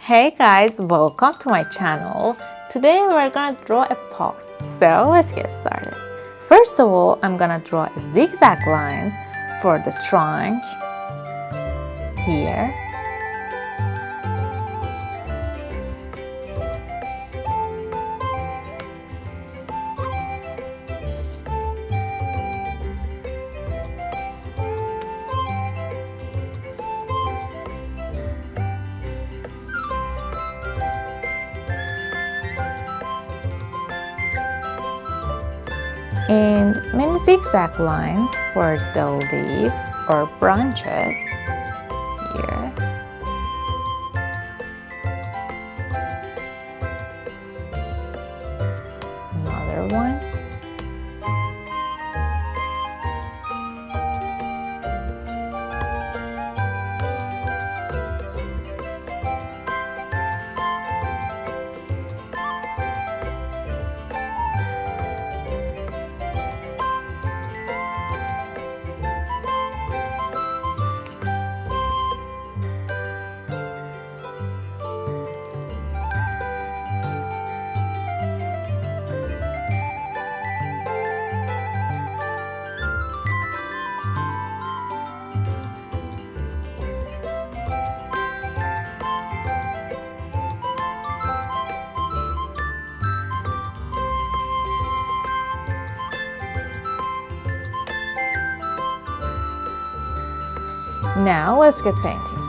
Hey guys, welcome to my channel. Today we're gonna draw a pot. So let's get started. First of all, I'm gonna draw zigzag lines for the trunk here. And many zigzag lines for the leaves or branches here. Another one. Now let's get painting.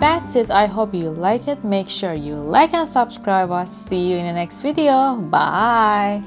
That's it. I hope you like it. Make sure you like and subscribe us. See you in the next video. Bye.